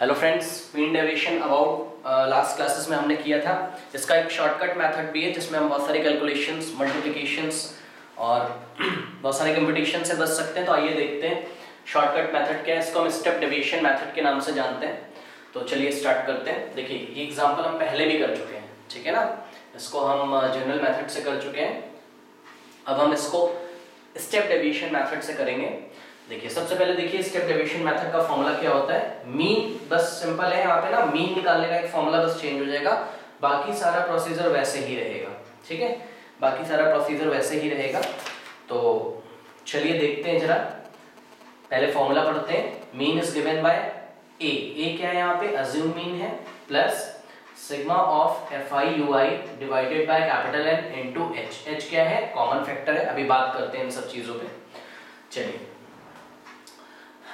Hello friends, mean deviation about last classes में हमने किया था। इसका एक शॉर्टकट मेथड भी है जिसमें हम बहुत सारे कैलकुलेशंस, मल्टीप्लिकेशंस और बहुत सारे कंप्यूटेशन से बच सकते हैं। तो आइए देखते हैं शॉर्टकट मेथड क्या है। इसको हम स्टेप डेविएशन मेथड के नाम से जानते हैं। तो चलिए स्टार्ट करते हैं। देखिए, ये एग्जाम्पल हम पहले भी कर चुके हैं, ठीक है ना। इसको हम जनरल मेथड से कर चुके हैं। अब हम इसको स्टेप डेविएशन मेथड से करेंगे। देखिए, सबसे पहले देखिए स्टेप डेविएशन मेथड का फॉर्मूला क्या होता है। मीन, बस सिंपल है यहाँ पे ना, मीन निकालने का एक फॉर्मूला बस चेंज हो जाएगा, बाकी सारा प्रोसीजर वैसे ही रहेगा, ठीक है। बाकी सारा प्रोसीजर वैसे ही रहेगा। तो चलिए देखते हैं जरा, पहले फॉर्मूला पढ़ते हैं। Mean is given by a क्या है यहाँ पे, अज्यूम मीन है, plus sigma of F I U I divided by capital N into H. H क्या है, कॉमन फैक्टर है। अभी बात करते हैं इन सब चीजों पे। चलिए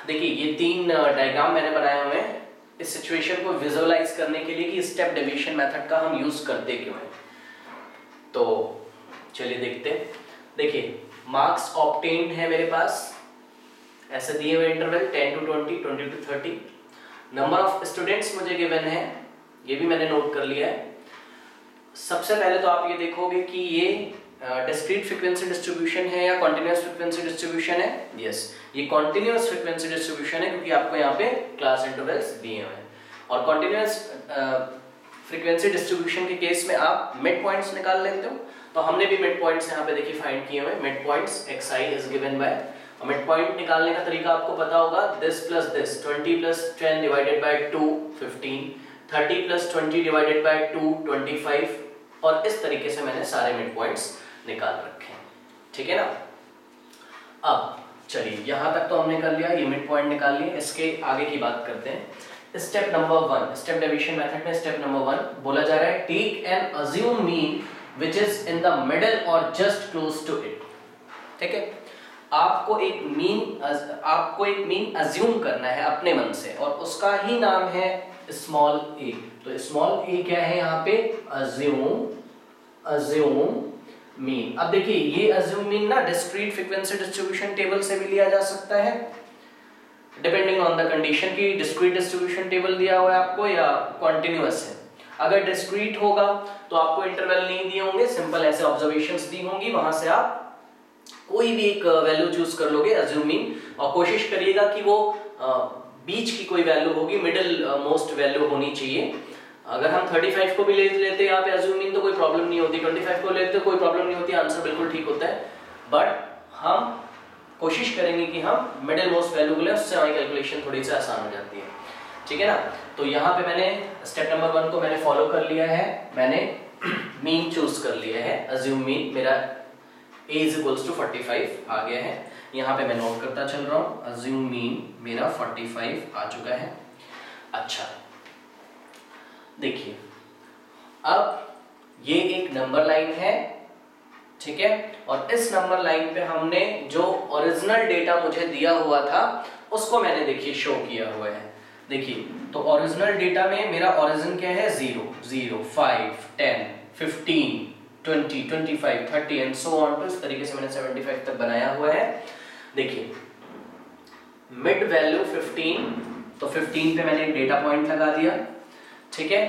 देखिए, ये तीन डायग्राम मैंने बनाए हुए हैं इस सिचुएशन को विजुअलाइज करने के लिए कि स्टेप डेविएशन मेथड का हम यूज करते क्यों हैं। तो चलिए देखते हैं। देखिए, मार्क्स ऑब्टेन्ड है मेरे पास, ऐसे दिए हुए interval 10 to 20, 20 to 30। Number of students मुझे गिवन है, ये भी मैंने नोट कर लिया है। सबसे पहले तो आप ये देखोगे कि ये डिस्क्रीट फ्रीक्वेंसी डिस्ट्रीब्यूशन है या कॉन्टिन्यूअस फ्रीक्वेंसी डिस्ट्रीब्यूशन है। यस, ये कॉन्टिन्यूअस फ्रीक्वेंसी डिस्ट्रीब्यूशन है क्योंकि आपको यहाँ पे क्लास इंटरवल्स दिए हुए हैं। और कॉन्टिन्यूअस फ्रीक्वेंसी डिस्ट्रीब्यूशन के केस में आप मिड पॉइंट्स निकाल लेते हो। तो हमने भी मिड पॉइंट्स यहाँ पे देखिए फाइंड किए हुए हैं। Mid points xi is given bye, mid point निकालने का तरीका आपको पता होगा, this plus this, 20 plus 10 divided by 2 15, 30 plus 20 divided by 2 25, और इस तरीके से मैंने सारे मिड पॉइंट्स निकाल रखे हैं, ठीक है ना। अब चलिए, यहां तक तो हमने कर लिया, ये मिड पॉइंट निकाल लिए। इसके आगे की बात करते हैं। Step number 1, step deviation method में स्टेप नंबर 1 बोला जा रहा है, take an assume mean which is in the middle और जस्ट क्लोज टू इट। ठीक है, आपको एक मीन अज्यूम करना है अपने मन से, और उसका ही नाम है स्मॉल ए। तो स्मॉल ए क्या है यहाँ पे, अज्यूम मीन। अब देखिए, ये अज्यूम मीन ना डिस्क्रीट फ्रीक्वेंसी डिस्ट्रीब्यूशन टेबल से भी लिया जा सकता है, डिपेंडिंग ऑन द कंडीशन की डिस्क्रीट डिस्ट्रीब्यूशन टेबल दिया हुआ है आपको या कॉन्टिन्यूअस है। अगर डिस्क्रीट होगा तो आपको इंटरवल नहीं दिए होंगे, सिंपल ऐसे ऑब्जर्वेशंस दी होंगी, वहां से आप कोई भी एक वैल्यू चूज कर लोगे अज्यूम मीन, और कोशिश करिएगा कि वो बीच की कोई वैल्यू होगी, मिडिल मोस्ट वैल्यू होनी चाहिए। अगर हम 35 को भी ले लेते यहाँ पे अज्यूम मीन तो कोई प्रॉब्लम नहीं होती, 25 को लेते कोई प्रॉब्लम नहीं होती, आंसर बिल्कुल ठीक होता है। बट हम कोशिश करेंगे कि हम मिडिल मोस्ट वैल्यू को लें, उससे हमारी कैलकुलेशन थोड़ी सी आसान हो जाती है, ठीक है ना। तो यहाँ पे मैंने स्टेप नंबर 1 को मैंने फॉलो कर लिया है, मैंने मीन चूज कर लिया है। अज्यूम मीन मेरा a is equals to 45 आ गया है, यहाँ पे मैं नोट करता चल रहा हूँ। अज्यूम मीन मेरा 45 आ चुका है। अच्छा, देखिए, अब ये एक नंबर लाइन है, ठीक है, और इस नंबर लाइन पे हमने जो ओरिजिनल डेटा मुझे दिया हुआ था उसको मैंने देखिए शो किया हुआ है। देखिए, तो ओरिजिनल डेटा में मेरा ओरिजिन क्या है, 0 0 5 10 15 20 25 30 एंड सो ऑन। तो इस तरीके से मैंने 75 तक बनाया हुआ है। देखिए, मिड वैल्यू 15, तो 15 पे मैंने एक डेटा पॉइंट लगा दिया, ठीक है।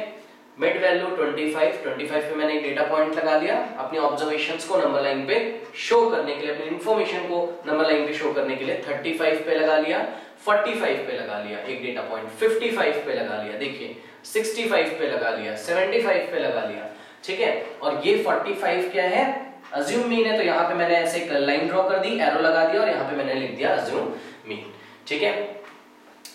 मिड वैल्यू 25 पे मैंने एक डेटा पॉइंट लगा दिया। अपनी ऑब्जर्वेशंस को नंबर लाइन पे शो करने के लिए, अपनी इंफॉर्मेशन को नंबर लाइन पे शो करने के लिए 35 पे लगा लिया, 45 पे लगा लिया एक डेटा पॉइंट, 55 पे लगा लिया, देखिए 65 पे लगा लिया, 75 पे लगा लिया, ठीक है। और ये 45 क्या है, अज्यूम मीन है, तो यहाँ पे मैंने ऐसे एक लाइन ड्रॉ कर दी, एरो लगा दिया, और यहाँ पे मैंने लिख दिया अज्यूम मीन, ठीक है।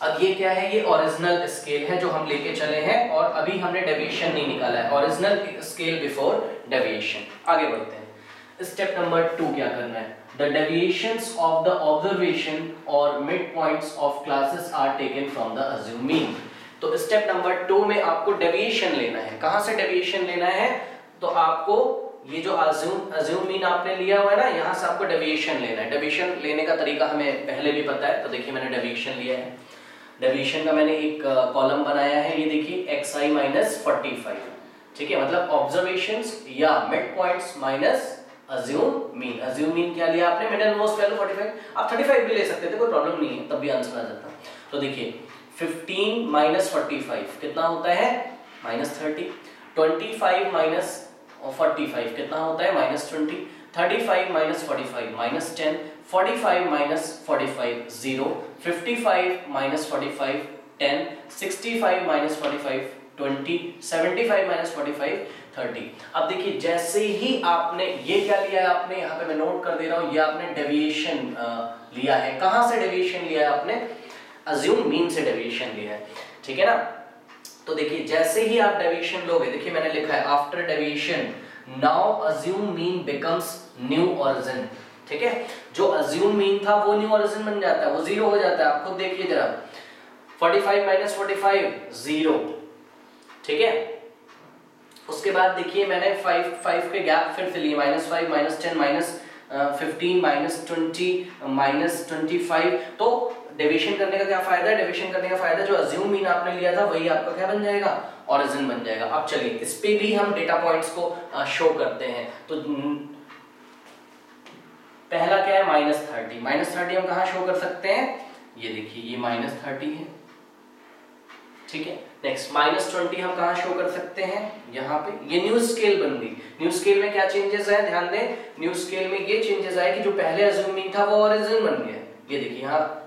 अब ये क्या है, ये ओरिजिनल स्केल है जो हम लेके चले हैं, और अभी हमने डेविएशन नहीं निकाला है, ओरिजिनल स्केल बिफोर डेविएशन। आगे बढ़ते हैं। स्टेप नंबर 2 क्या करना है, the deviations of the observation और mid points of classes are taken from the assume mean. तो स्टेप नंबर 2 में आपको डेविएशन लेना है। कहां से डेविएशन लेना है, तो आपको ये जो अज्यूम मीन आपने लिया हुआ है ना, यहां से आपको डेविएशन लेना है। डेविएशन लेने का तरीका हमें पहले भी पता है। तो देखिए, मैंने डेविएशन लिया है, डेविएशन का मैंने एक कॉलम बनाया है, ये देखिए xi माइनस 45, ठीक है, मतलब ऑब्जर्वेशंस या mid points minus assume mean. Assume mean क्या लिया आपने, मिडिल मोस्ट वैल्यू 45, आप 35 भी ले सकते थे, कोई प्रॉब्लम नहीं है, तब भी आंसर आ जाता। तो देखिए 15 माइनस 45 कितना होता है -30, 25 माइनस 45 कितना होता है -20, 35 minus 45 -10, 45 minus 45 0, 55 minus 45 10, 65 minus 45 20, 75 minus 45 30। अब देखिए जैसे ही आपने ये क्या लिया है, आपने यहाँ पे मैं नोट कर दे रहा हूँ, ये आपने डेविएशन लिया है। कहाँ से डेविएशन लिया है आपने? अज्यूम मीन से डेविएशन लिया है, ठीक है ना। तो देखिए जैसे ही आप डेविएशन लोगे, देखिए मैंने लिखा है after deviation now assume mean becomes new origin, ठीक है। जो अज्यूम मीन था वो न्यू ओरिजिन बन जाता है, वो जीरो हो जाता है। आप खुद देखिए जरा, 45 माइनस 45 0, ठीक है। उसके बाद देखिए मैंने 5 के गैप फिर से लिए, -5 -10 -15 -20 -25। तो डेविएशन करने का क्या फायदा है? डेविएशन करने का फायदा जो अज्यूम मीन आपने लिया था वही आपका क्या बन जाएगा? ओरिजिन बन जाएगा। अब चलिए इस पे भी हम डेटा पॉइंट्स को शो करते हैं। तो पहला क्या है? -30। -30 हम कहाँ शो कर सकते हैं? ये देखिए ये -30 है, ठीक है। नेक्स्ट -20 हम कहाँ शो कर सकते हैं? यहाँ पे। ये न्यू स्केल बन गई। न्यू स्केल में क्या चेंजेस है? ध्यान दें, न्यू स्केल में ये चेंजेस आए कि जो पहले अज्यूम मीन था वो ओरिजिन बन गया। ये देखिए यहाँ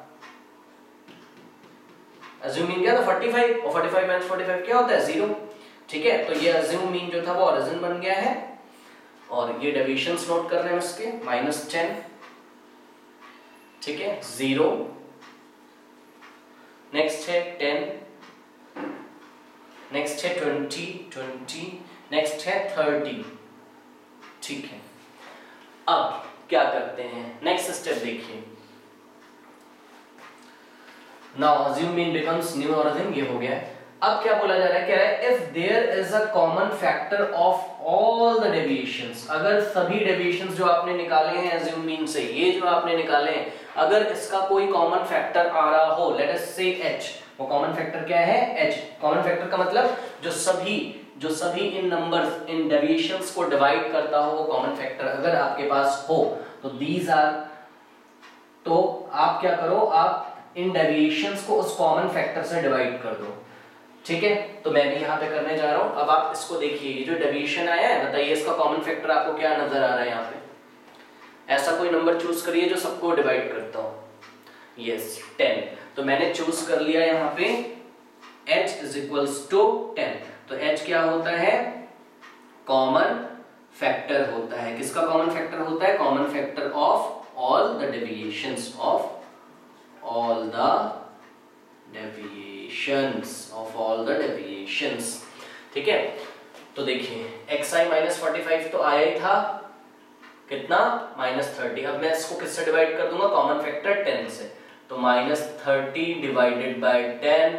अज्यूम मीन क्या था? 45, और 45 माइनस 45 क्या होता है? 0, ठीक है। तो ये अज्यूम मीन जो था वो ओरिजिन बन गया है। और ये डेविएशंस नोट कर रहे हैं उसके, -10, ठीक है, 0, नेक्स्ट है 10, नेक्स्ट है 20, नेक्स्ट है 30, ठीक है। अब क्या करते हैं? नेक्स्ट स्टेप देखिए, now assume mean becomes new origin, ये हो गया है। अब क्या बोला जा रहा है? कह रहा है if there is a common factor of all the deviations, अगर सभी डेविएशंस जो आपने निकाले हैं अज्यूम मीन से, ये जो आपने निकाले हैं, अगर इसका कोई कॉमन फैक्टर आ रहा हो, लेट अस से h, वो कॉमन फैक्टर क्या है? h। कॉमन फैक्टर का मतलब जो सभी इन नंबर्स, इन डेविएशंस को डिवाइड करता हो, वो कॉमन फैक्टर अगर आपके पास हो तो दीज आर, तो आप क्या करो, आप इन डेविएशंस को उस कॉमन फैक्टर से डिवाइड कर दो, ठीक है। तो मैं भी यहाँ पे करने जा रहा हूँ। अब आप इसको देखिए, ये जो डेविएशन आया है, बताइए इसका कॉमन फैक्टर आपको क्या नजर आ रहा है? यहाँ पे ऐसा कोई नंबर चूज करिए जो सबको डिवाइड करता हो। यस, 10। तो मैंने चूज कर लिया यहाँ पे h इज इक्वल्स टू 10। तो h क्या होता है? कॉमन फैक्टर होता है। किसका कॉमन फैक्टर होता है? Common factor of all the deviations, of all the deviations, of all the deviations, ठीक है। तो देखिए xi माइनस 45 तो आया ही था, कितना? -30। अब मैं इसको किससे डिवाइड कर दूंगा? कॉमन फैक्टर 10 से। तो -30 डिवाइडेड बाय 10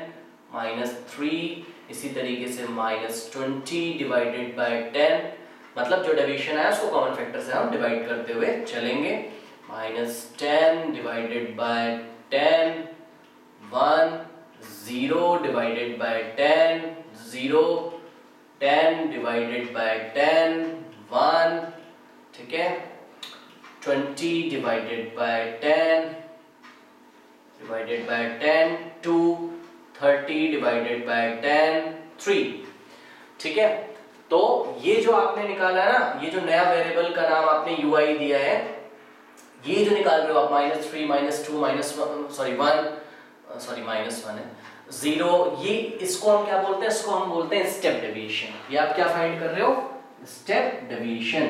-3, इसी तरीके से -20 डिवाइडेड बाय 10, मतलब जो डेविएशन है उसको कॉमन फैक्टर से हम डिवाइड करते हुए चलेंगे। -10 divided by 10, 1, 0 divided by 10, 0, 10 divided by 10, 1, ठीक है, 20 divided by 10 divided by 10, 2, 30 divided by 10, 3, ठीक है। तो ये जो आपने निकाला है ना, ये जो नया वेरिएबल का नाम आपने ui दिया है, ये जो निकाल रहे हो आप -3 -2 -1 है 0, ये इसको हम क्या बोलते हैं? इसको हम बोलते हैं स्टेप डेविएशन। ये आप क्या फाइंड कर रहे हो? स्टेप डेविएशन,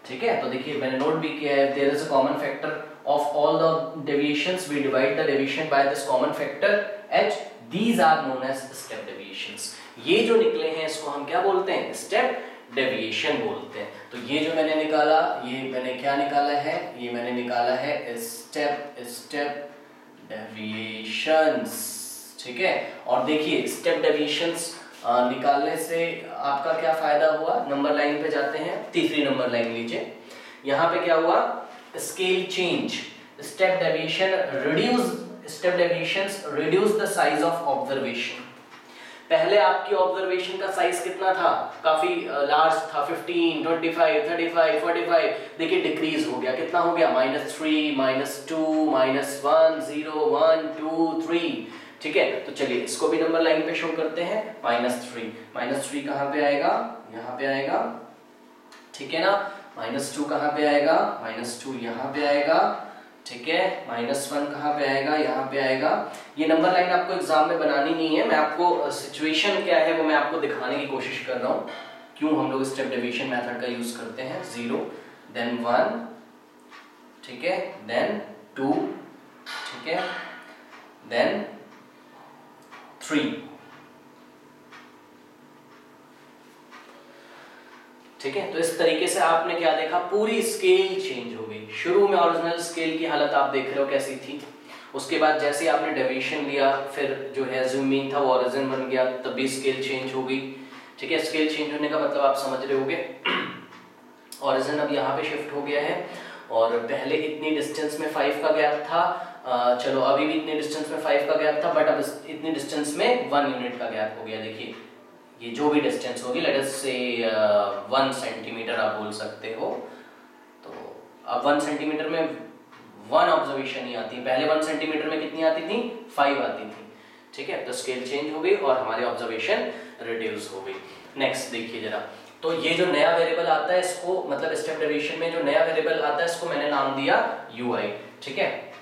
ठीक है। तो देखिए मैंने नोट भी किया है, there is a common factor of all the deviations, we divide the deviation by this common factor h, these are known as step deviations। ये जो निकले हैं इसको हम क्या बोलते हैं? स्टेप डेविएशन बोलते हैं। तो ये जो मैंने निकाला, ये मैंने क्या निकाला है? ये मैंने निकाला है स्टेप डेविएशंस, ठीक है। और देखिए स्टेप डेविएशंस निकालने से आपका क्या फायदा हुआ? नंबर लाइन पे जाते हैं, तीसरी नंबर लाइन लीजिए। यहाँ पे क्या हुआ? Scale change, step deviations reduce the size of observation. पहले आपकी ऑब्जर्वेशन का साइज कितना था? काफी लार्ज था, 15, 25, 35, 45। देखिए डिक्रीज हो गया, कितना हो गया? -3, -2, -1, 0, 1, 2, 3, ठीक है, तो चलिए इसको भी नंबर लाइन पे शो करते हैं। -3, -3 कहाँ पे आएगा, यहाँ पे आएगा, ठीक है ना। -2 कहाँ पे आएगा, -2 यहाँ पे आएगा, ठीक है। -1 कहाँ पे आएगा, यहाँ पे आएगा। ये नंबर लाइन आपको एग्जाम में बनानी नहीं है, मैं आपको सिचुएशन क्या है वो मैं आपको दिखाने की कोशिश कर रहा हूँ, क्यों हम लोग स्टेप डेविएशन मेथड का यूज करते हैं। 0 देन 1, ठीक है, देन 2, ठीक है, देन 3, ठीक है। तो इस तरीके से आपने क्या देखा, पूरी स्केल चेंज हो गई। शुरू में ओरिजिनल स्केल की हालत आप देख रहे हो कैसी थी, उसके बाद जैसे आपने डेविएशन लिया फिर जो है अज्यूम मीन था वो ओरिजिन बन गया, तब भी स्केल चेंज हो गई, ठीक है। स्केल चेंज होने का मतलब आप समझ रहे होगे, ओरिजिन अब यहाँ पे शिफ्ट हो गया है और पहले इतनी डिस्टेंस में 5 का गैप था, चलो अभी भी इतनी डिस्टेंस में 5 का गैप था, बट अब इतनी डिस्टेंस में 1 यूनिट का गैप हो गया। देखिए ये जो भी डिस्टेंस होगी, लेट अस से 1 सेंटीमीटर आप बोल सकते हो, तो अब 1 सेंटीमीटर में 1 ऑब्जर्वेशन ही आती है, पहले 1 सेंटीमीटर में कितनी आती थी, 5 आती थी, ठीक है। तो स्केल चेंज हो गई और हमारी ऑब्जर्वेशन रिड्यूस हो गई। नेक्स्ट देखिए जरा, तो ये जो नया वेरिएबल आता है इसको, मतलब स्टेप डेविएशन में जो नया वेरिएबल आता है इसको मैंने नाम दिया ui, ठीक है।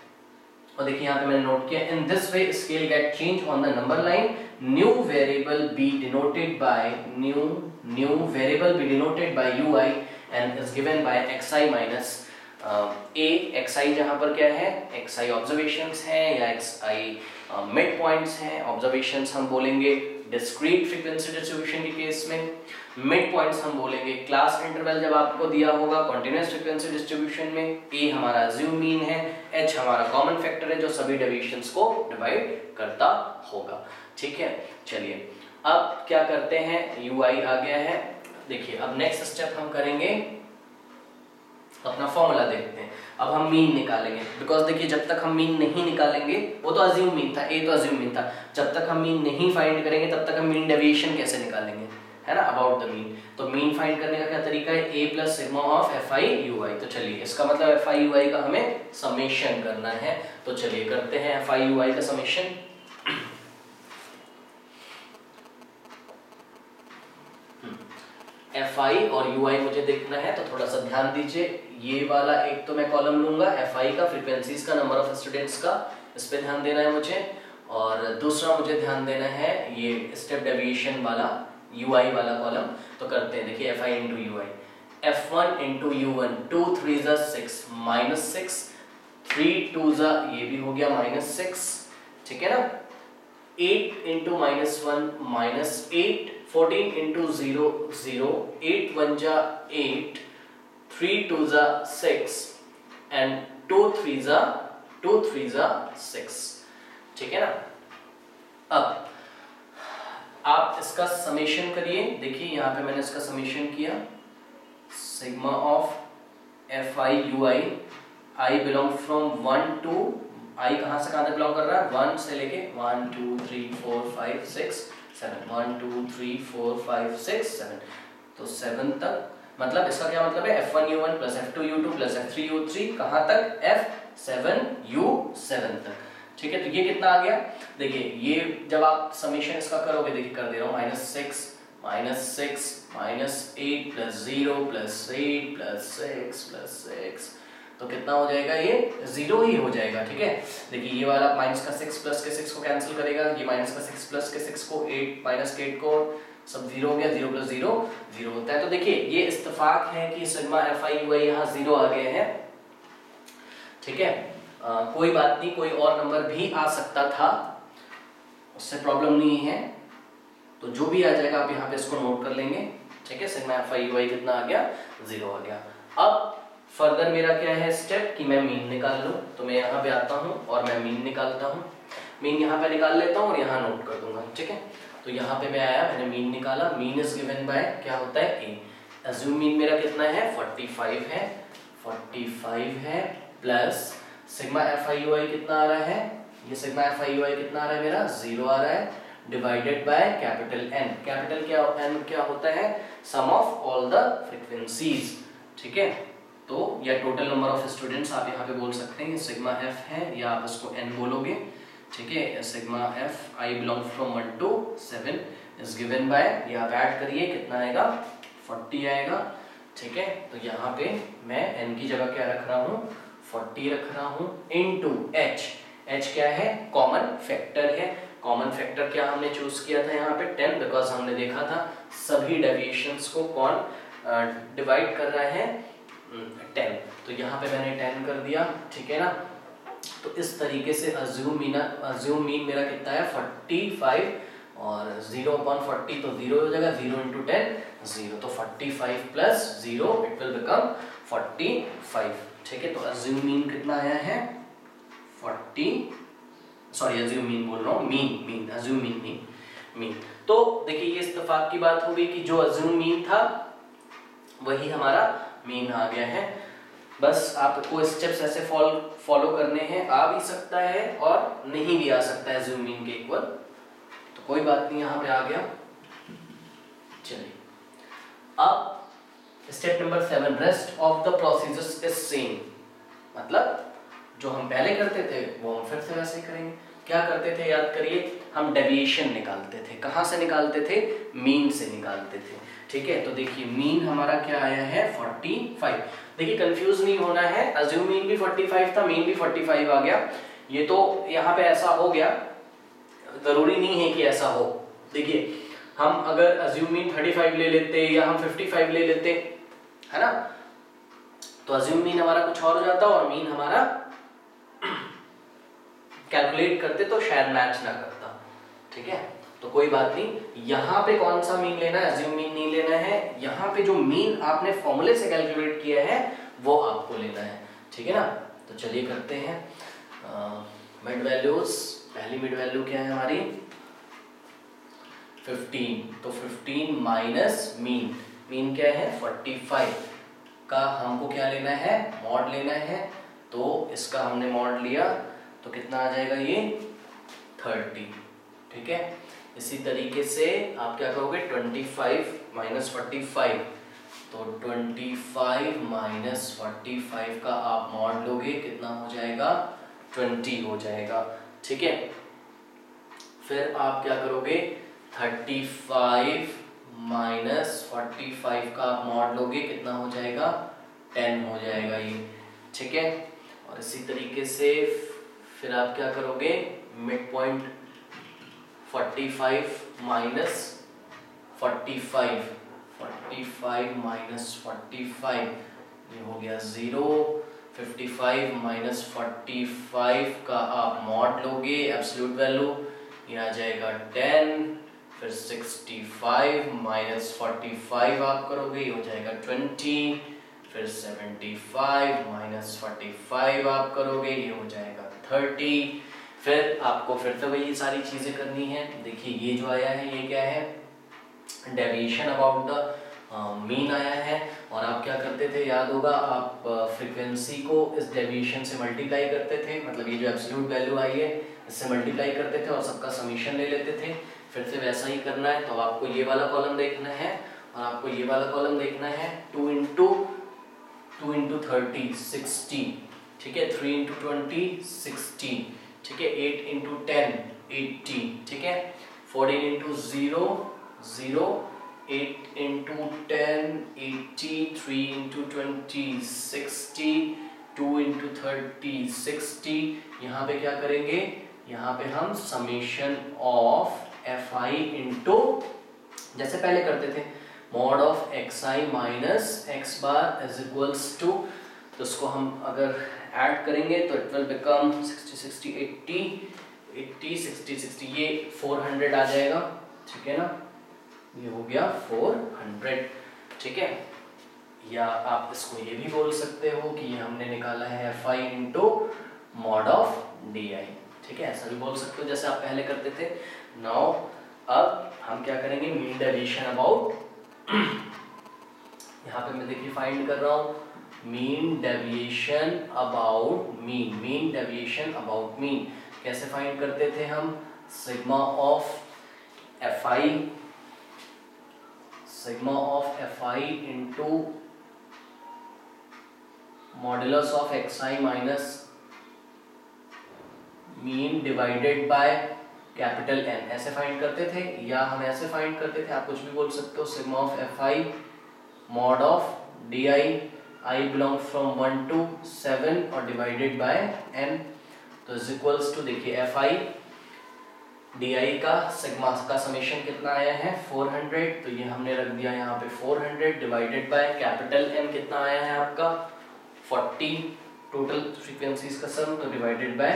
और देखिए यहाँ पे मैंने नोट किया, in this way scale get change on the number line, new variable be denoted by new variable be denoted by ui and is given by xi minus a। xi जहाँ पर क्या है, xi ऑब्जर्वेशंस हैं या xi mid points हैं। Observations हम बोलेंगे discrete frequency distribution के केस में, मिड पॉइंट्स हम बोलेंगे क्लास इंटरवल जब आपको दिया होगा कॉन्टिन्यूअस फ्रीक्वेंसी डिस्ट्रीब्यूशन में। a हमारा अज्यूम मीन है, h हमारा कॉमन फैक्टर है जो सभी डेविएशंस को डिवाइड करता होगा, ठीक है। चलिए अब क्या करते हैं, ui आ गया है। देखिए अब नेक्स्ट स्टेप हम करेंगे, अपना फॉर्मूला देखते हैं। अब हम मीन निकालेंगे, बिकॉज देखिए जब तक हम मीन नहीं निकालेंगे, वो तो अज्यूम मीन था, ए तो अज्यूम मीन था, जब तक हम मीन नहीं फाइंड करेंगे तब तक हम मीन डेविएशन कैसे निकालेंगे, है ना, अबाउट द मीन। तो मीन फाइंड करने का क्या तरीका है, a plus sigma of fi ui। तो चलिए इसका मतलब fi ui का हमें समेशन करना है, तो चलिए करते हैं fi ui का समेशन। fi और ui मुझे देखना है, तो थोड़ा सा ध्यान दीजिए। ये वाला एक तो मैं कॉलम लूंगा fi का, फ्रीक्वेंसीज का, नंबर ऑफ स्टूडेंट्स का, इस पे ध्यान देना है मुझे। और दूसरा मुझे ध्यान देना है ये स्टेप डेविएशन वाला ui वाला कॉलम। तो करते हैं, देखिए fi into ui, f1 into u1, 2 3 ज़ा 6 माइनस 6, 3 2 ज़ा ये भी हो गया माइनस 6, ठीक है ना। 8 इंटू -1 -8, 14 इंटू 0 0, 8 1 जा 8, 3 2 जा 6 एंड 2 3 जा 6, ठीक है ना। अब आप इसका समेशन करिए, देखिए यहाँ पे मैंने इसका समेशन किया, sigma of fi ui, i belong from 1 to, i कहाँ से कहाँ तक बिलोंग कर रहा है, 1 से लेके 1 2 3 4 5 6 7, 1 2 3 4 5 6 7, तो 7 तक। मतलब इसका क्या मतलब है, f1 u1 plus f2 u2 plus f3 u3 कहाँ तक, f7 u7 तक, ठीक है। तो ये कितना आ गया, देखिए ये जब आप समेशन इसका करोगे, देखिए कर दे रहा हूँ, -6 -8 प्लस 0 प्लस 8 प्लस 6 प्लस 6, तो कितना हो जाएगा, ये 0 ही हो जाएगा, ठीक है। देखिए ये वाला माइनस का 6 प्लस के 6 को कैंसिल करेगा, ये माइनस का 6 प्लस के 6 को 8 माइनस के 8 को, सब 0 हो गया, 0 प्लस 0 0 होता है। तो देखिए ये इत्तेफाक है कि सिग्मा fi ui यहाँ 0 आ गए हैं, ठीक है। कोई बात नहीं, कोई और नंबर भी आ सकता था, उससे प्रॉब्लम नहीं है, तो जो भी आ जाएगा आप यहाँ पे इसको नोट कर लेंगे, ठीक है। सिग्मा fi ui कितना आ गया, 0 आ गया। अब फर्दर मेरा क्या है स्टेप कि मैं मीन निकाल लूँ, तो मैं यहाँ पे आता हूँ और मैं मीन निकालता हूँ, मीन यहाँ पे निकाल लेता हूँ और यहाँ नोट कर दूंगा, ठीक है। तो यहाँ पे मैं आया, मैंने मीन निकाला, मीन इज गिवन बाय क्या होता है, a। अज्यूम मीन मेरा कितना है, 45 है, 45 है, प्लस सिग्मा fi ui कितना आ रहा है, ये सिग्मा fi ui कितना आ रहा है मेरा, 0 आ रहा है, divided by capital N। Capital क्या N क्या होता है, सम ऑफ ऑल द फ्रीक्वेंसीज, ठीक है। तो या टोटल नंबर ऑफ स्टूडेंट्स आप यहाँ पे बोल सकते हैं, सिग्मा f है या आप इसको n बोलोगे, ठीक है, sigma F I belong from 1 to 7 is given bye, ये आप ऐड करिए कितना आएगा 40 आएगा। ठीक है, तो यहाँ पे मैं n की जगह क्या रख रहा हूँ 40 रख रहा हूँ इनटू h। h क्या है, कॉमन फैक्टर है। कॉमन फैक्टर क्या हमने चूज किया था यहाँ पे 10, बिकॉज हमने देखा था सभी डेविएशंस को कौन डिवाइड कर रहा है 10, तो यहाँ पे मैंने 10 कर दिया। ठीक है ना, तो इस तरीके से अज्यूम मीन मेरा कितना है 45 और 0/40 तो 0 हो जाएगा, 0 × 10 0, तो 45 प्लस 0 इट विल बिकम 45। ठीक है, तो अज्यूम मीन कितना आया है 40, सॉरी अज्यूम मीन बोल रहा हूँ, मीन अज्यूम मीन। तो देखिए ये इत्तेफाक की बात हो गई कि जो अज्यूम मीन था वही हमारा मीन आ गया है। बस आपको स्टेप्स ऐसे फॉलो करने हैं, आ भी सकता है और नहीं भी आ सकता है अज्यूम मीन के इक्वल, तो कोई बात नहीं, यहाँ पे आ गया। चलिए अब step number 7, rest of the procedures is same, मतलब जो हम पहले करते थे वो हम फिर से वैसे ही करेंगे। क्या करते थे याद करिए, हम डेविएशन निकालते थे। कहाँ से निकालते थे, मीन से निकालते थे। ठीक है, तो देखिए मीन हमारा क्या आया है 45। देखिए कंफ्यूज नहीं होना है, अज्यूम मीन भी 45 था, मीन भी 45 आ गया। ये तो यहाँ पे ऐसा हो गया, जरूरी नहीं है कि ऐसा हो। देखिए हम अगर अज्यूम मीन 35 ले लेते या हम 55 ले लेते, है ना, तो अज्यूम मीन हमारा कुछ और हो जाता और मीन हमारा कैलकुलेट करते तो शायद मैच ना करता। ठीक है, तो कोई बात नहीं, यहाँ पे कौन सा मीन लेना है, अज्यूम मीन नहीं लेना है, यहाँ पे जो मीन आपने फॉर्मूले से कैलकुलेट किया है वो आपको लेना है। ठीक है ना, तो चलिए करते हैं मिड वैल्यूज। पहली मिड वैल्यू क्या है हमारी 15, तो 15 माइनस मीन क्या है 45 का हमको क्या लेना है, मॉड लेना है, तो इसका हमने मॉड लिया तो कितना आ जाएगा ये 30। ठीक है, इसी तरीके से आप क्या करोगे 25 माइनस 45, तो 25 माइनस 45 का आप मॉड लोगे कितना हो जाएगा 20 हो जाएगा। ठीक है, फिर आप क्या करोगे 35 माइनस 45 का आप मॉड लोगे कितना हो जाएगा 10 हो जाएगा ये। ठीक है, और इसी तरीके से फिर आप क्या करोगे मिड पॉइंट 45 माइनस 45 माइनस 45 ये हो गया 0। 55 माइनस 45 का आप मॉड लोगे एब्सोल्यूट वैल्यू, ये आ जाएगा 10। फिर 65 माइनस 45 आप करोगे ये हो जाएगा 20। फिर 75 माइनस 45 आप करोगे ये हो जाएगा 30। फिर आपको फिर से वही सारी चीजें करनी है। देखिए ये जो आया है ये क्या है, डेविएशन अबाउट द मीन आया है, और आप क्या करते थे याद होगा, आप फ्रीक्वेंसी को इस डेविएशन से मल्टीप्लाई करते थे, मतलब ये जो एब्सोल्यूट वैल्यू आई है इससे मल्टीप्लाई करते थे और सबका समीशन ले लेते थे। फिर से वैसा ही करना है, तो आपको ये वाला कॉलम देखना है और आपको ये वाला कॉलम देखना है। 2 इंटू 30 60, ठीक है, 3 इंटू 20 60, ठीक है, 8 इंटू 10 80, ठीक है, 14 इंटू 0 0, 8 इंटू 10 80, 3 इंटू 20 60, 2 इंटू 30 60। यहाँ पे क्या करेंगे, यहाँ पे हम summation of F I into, जैसे पहले करते थे, mod of X I minus X bar is equals to, तो उसको हम अगर ऐड करेंगे तो इट विल बिकम 60 60 80 80 60 60, ये 400 आ जाएगा। ठीक है ना, ये हो गया 400। ठीक है, या आप इसको ये भी बोल सकते हो कि ये हमने निकाला है F I into mod of D I. ठीक है, ऐसा भी बोल सकते हो जैसे आप पहले करते थे। नाउ अब हम क्या करेंगे, मीन डेविएशन अबाउट, यहाँ पे मैं देखिए फाइंड कर रहा हूँ mean deviation about mean. Mean deviation about mean कैसे फाइंड करते थे हम, sigma of F I into modulus of X I minus mean divided by capital N, ऐसे फाइंड करते थे, या हम ऐसे फाइंड करते थे, आप कुछ भी बोल सकते हो, sigma of F I mod of D I, I belong from 1 to 7 और डिवाइडेड बाय एन, तो इज इक्वल्स टू, देखिए एफ आई डी आई का सिग्मा का समेशन कितना आया है 400, तो ये हमने रख दिया यहाँ पे 400 डिवाइडेड बाय कैपिटल एन कितना आया है आपका 40, टोटल फ्रीक्वेंसीज का सम, तो डिवाइडेड बाय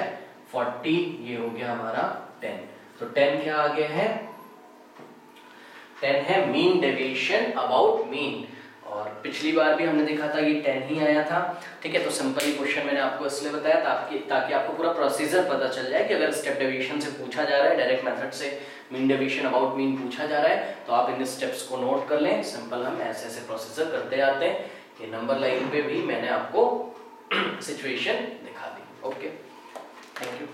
40, ये हो गया हमारा 10। तो 10 क्या आ गया है, 10 है मीन डेविएशन अबाउट मीन, और पिछली बार भी हमने देखा था ये 10 ही आया था, ठीक है। तो सिंपल ही क्वेश्चन मैंने आपको इसलिए बताया ताकि आपको पूरा प्रोसीजर पता चल जाए कि अगर स्टेप डेविएशन से पूछा जा रहा है, डायरेक्ट मेथड से मीन डेविएशन अबाउट मीन पूछा जा रहा है, तो आप इन स्टेप्स को नोट कर लें। सिंपल हम ऐसे ऐसे प्रोसीजर करते आते हैं। ये नंबर लाइन पे भी मैंने आपको सिचुएशन दिखा दी। Okay, thank you.